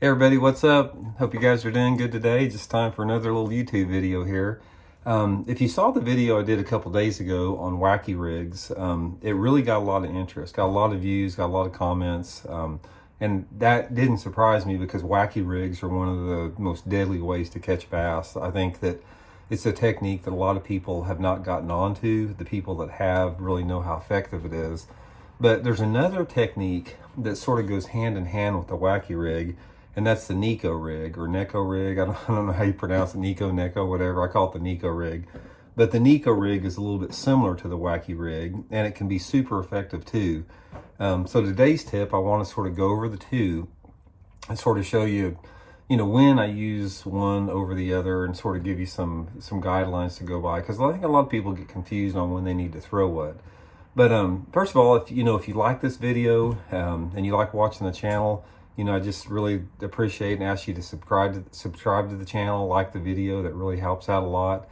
Hey everybody, what's up? Hope you guys are doing good today. Just time for another little YouTube video here. If you saw the video I did a couple days ago on Wacky rigs, it really got a lot of interest, got a lot of views, got a lot of comments, and that didn't surprise me because Wacky rigs are one of the most deadly ways to catch bass. I think that it's a technique that a lot of people have not gotten onto. The people that have really know how effective it is. But there's another technique that sort of goes hand in hand with the Wacky rig, and that's the Neko rig or Neko rig. I don't know how you pronounce it, Neko, whatever. I call it the Neko rig. But the Neko rig is a little bit similar to the Wacky rig, and it can be super effective too. So today's tip, I want to sort of go over the two and sort of show you, when I use one over the other and sort of give you some guidelines to go by. Because I think a lot of people get confused on when they need to throw what. But first of all, if you like this video and you like watching the channel, I just really appreciate and ask you to subscribe to the channel, like the video. That really helps out a lot.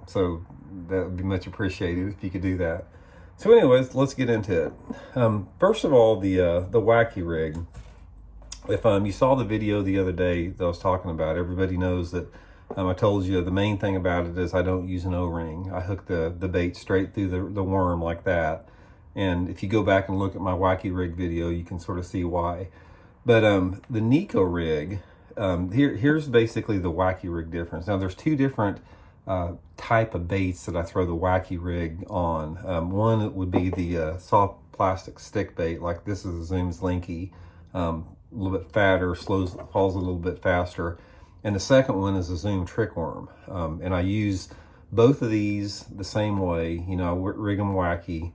So that would be much appreciated if you could do that. So anyways, let's get into it. First of all, the Wacky rig. If you saw the video the other day that I was talking about, everybody knows that I told you the main thing about it is I don't use an O-ring. I hook the bait straight through the worm like that. And if you go back and look at my Wacky rig video, you can sort of see why. But the Neko rig, here's basically the Wacky rig difference. Now there's two different type of baits that I throw the Wacky rig on. One would be the soft plastic stick bait, like this is a Zoom Slinky, a little bit fatter, falls a little bit faster. And the second one is a Zoom trick worm. And I use both of these the same way. I rig them Wacky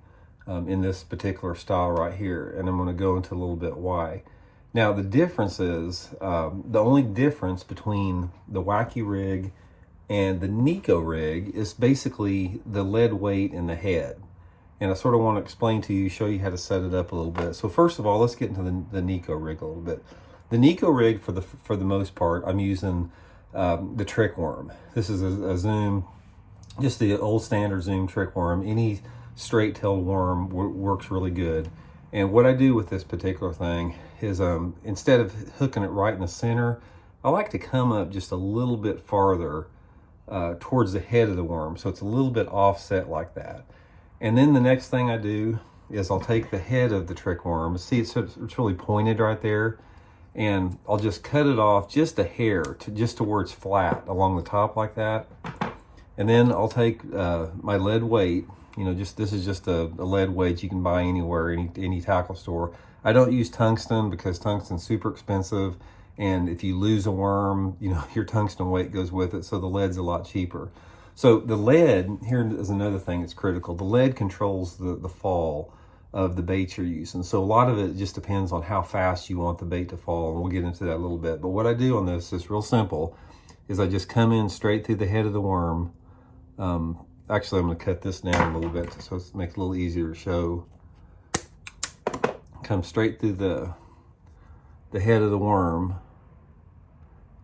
in this particular style right here. And I'm going to go into a little bit why. Now the difference is, the only difference between the Wacky rig and the Neko rig is basically the lead weight in the head. And I sort of want to explain to you, show you how to set it up a little bit. So first of all, let's get into the Neko rig a little bit. The Neko rig, for the most part, I'm using the trick worm. This is a Zoom, just the old standard Zoom trick worm. Any straight-tailed worm works really good. And what I do with this particular thing is instead of hooking it right in the center, I like to come up just a little bit farther towards the head of the worm. So it's a little bit offset like that. And then the next thing I do is I'll take the head of the trick worm. See, it's really pointed right there. And I'll just cut it off just a hair, just to where it's flat along the top like that. And then I'll take my lead weight. This is just a lead weight you can buy anywhere, any tackle store. I don't use tungsten because tungsten's super expensive, and if you lose a worm, your tungsten weight goes with it, so the lead's a lot cheaper. So the lead, here is another thing that's critical. The lead controls the fall of the bait you're using. So a lot of it just depends on how fast you want the bait to fall, and we'll get into that a little bit. But what I do on this is real simple, is I just come in straight through the head of the worm. Actually, I'm going to cut this down a little bit so it makes it a little easier to show. Come straight through the head of the worm.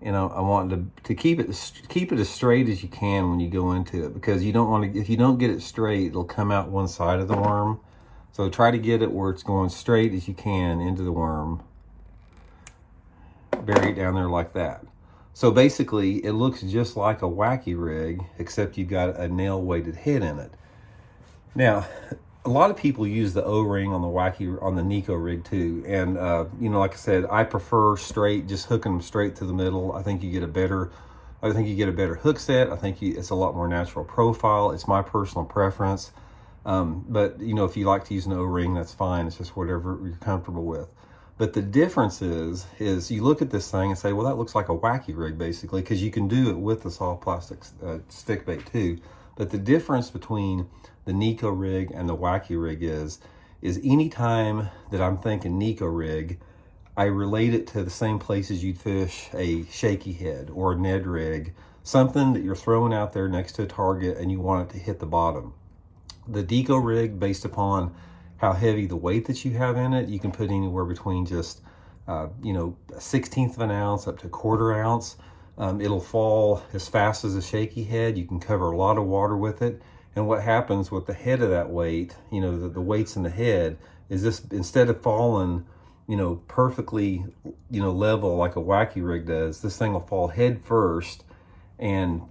And I want to keep it as straight as you can when you go into it, because you don't want to, if you don't get it straight, it'll come out one side of the worm. So try to get it where it's going straight as you can into the worm. Bury it down there like that. So basically, it looks just like a Wacky rig, except you've got a nail-weighted head in it. Now, a lot of people use the O-ring on the Neko rig too. And, like I said, I prefer straight, just hooking them straight to the middle. I think you get a better hook set. I think it's a lot more natural profile. It's my personal preference. But, if you like to use an O-ring, that's fine. It's just whatever you're comfortable with. But the difference is you look at this thing and say, well, that looks like a Wacky rig, basically, because you can do it with the soft plastic stick bait too. But the difference between the Neko rig and the Wacky rig is any time that I'm thinking Neko rig, I relate it to the same places you'd fish a shaky head or a Ned rig, something that you're throwing out there next to a target and you want it to hit the bottom. The Neko rig, based upon how heavy the weight that you have in it, you can put anywhere between just, a 1/16 of an ounce up to 1/4 ounce. It'll fall as fast as a shaky head. You can cover a lot of water with it. And what happens with the head of that weight, the weights in the head, is this, instead of falling perfectly, level like a Wacky rig does, this thing will fall head first. And,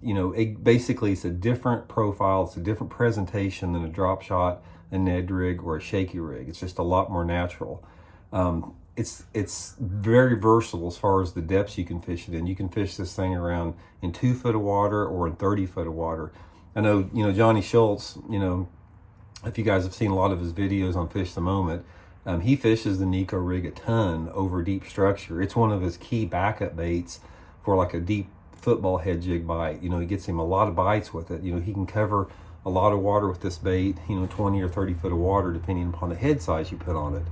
basically it's a different profile. It's a different presentation than a drop shot, a Ned rig, or a shaky rig. It's just a lot more natural. It's very versatile as far as the depths you can fish it in. You can fish this thing around in 2 foot of water or in 30 foot of water. I know, Johnny Schultz, if you guys have seen a lot of his videos on Fish the Moment, he fishes the Neko rig a ton over deep structure. It's one of his key backup baits for like a deep football head jig bite. He gets him a lot of bites with it. He can cover a lot of water with this bait, 20 or 30 foot of water, depending upon the head size you put on it.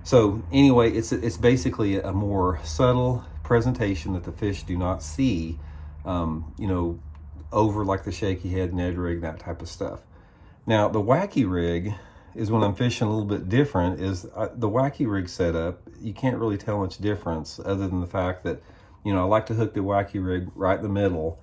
So anyway, it's basically a more subtle presentation that the fish do not see, over like the shaky head, Ned rig, that type of stuff. Now, the Wacky rig is when I'm fishing a little bit different. Is the Wacky rig setup, you can't really tell much difference other than the fact that, I like to hook the Wacky rig right in the middle,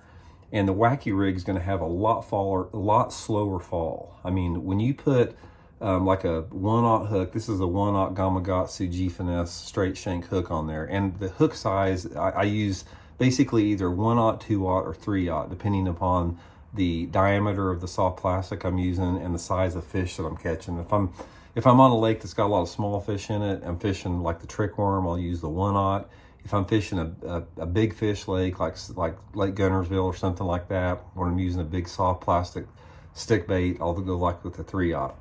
and the Wacky rig is going to have a lot slower fall. I mean, when you put like a 1/0 hook, this is a 1/0 Gamakatsu G Finesse straight shank hook on there, and the hook size I use basically either 1/0, 2/0, or 3/0, depending upon the diameter of the soft plastic I'm using and the size of fish that I'm catching. If I'm on a lake that's got a lot of small fish in it, I'm fishing like the trick worm, I'll use the 1/0. If I'm fishing a big fish lake, like Lake Gunnersville or something like that, when I'm using a big soft plastic stick bait, I'll go like with the 3/0.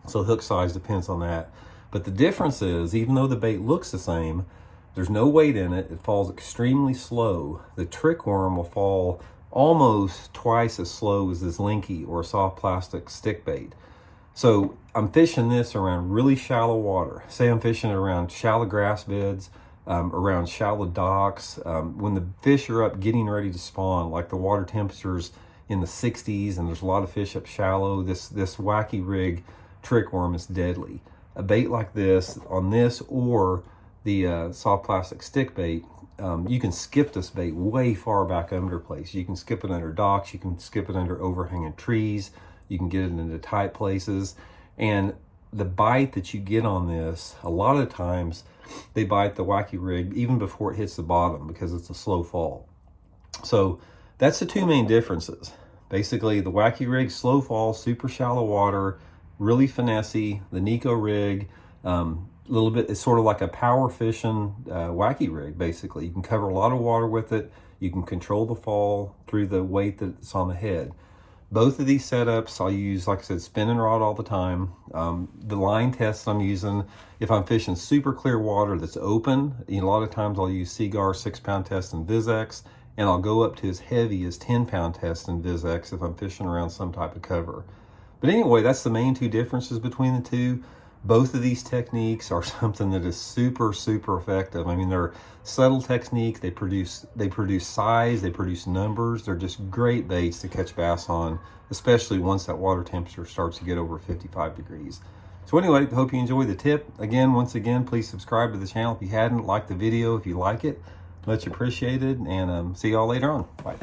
So hook size depends on that. But the difference is, even though the bait looks the same, there's no weight in it. It falls extremely slow. The trick worm will fall almost twice as slow as this linky or soft plastic stick bait. So I'm fishing this around really shallow water. Say I'm fishing around shallow grass beds, around shallow docks, when the fish are up getting ready to spawn, like the water temperatures in the 60s and there's a lot of fish up shallow, this Wacky rig trick worm is deadly. A bait like this, on this or the soft plastic stick bait, you can skip this bait way far back under place. You can skip it under docks, you can skip it under overhanging trees, you can get it into tight places. And the bite that you get on this, a lot of times they bite the Wacky rig even before it hits the bottom because it's a slow fall. So that's the two main differences. Basically, the Wacky rig, slow fall, super shallow water, really finessey. The Neko rig, little bit, it's sort of like a power fishing Wacky rig. Basically, you can cover a lot of water with it. You can control the fall through the weight that's on the head. Both of these setups I'll use, like I said, spinning rod all the time. The line tests I'm using, if I'm fishing super clear water that's open, a lot of times I'll use Seagar 6-pound test and VizX, and I'll go up to as heavy as 10-pound test and VizX if I'm fishing around some type of cover. But anyway, that's the main two differences between the two. Both of these techniques are something that is super, super effective. I mean, they're subtle techniques. They produce size, they produce numbers. They're just great baits to catch bass on, especially once that water temperature starts to get over 55 degrees. So anyway, hope you enjoy the tip. Again, once again, please subscribe to the channel if you hadn't. Like the video if you like it. Much appreciated, and see y'all later on. Bye.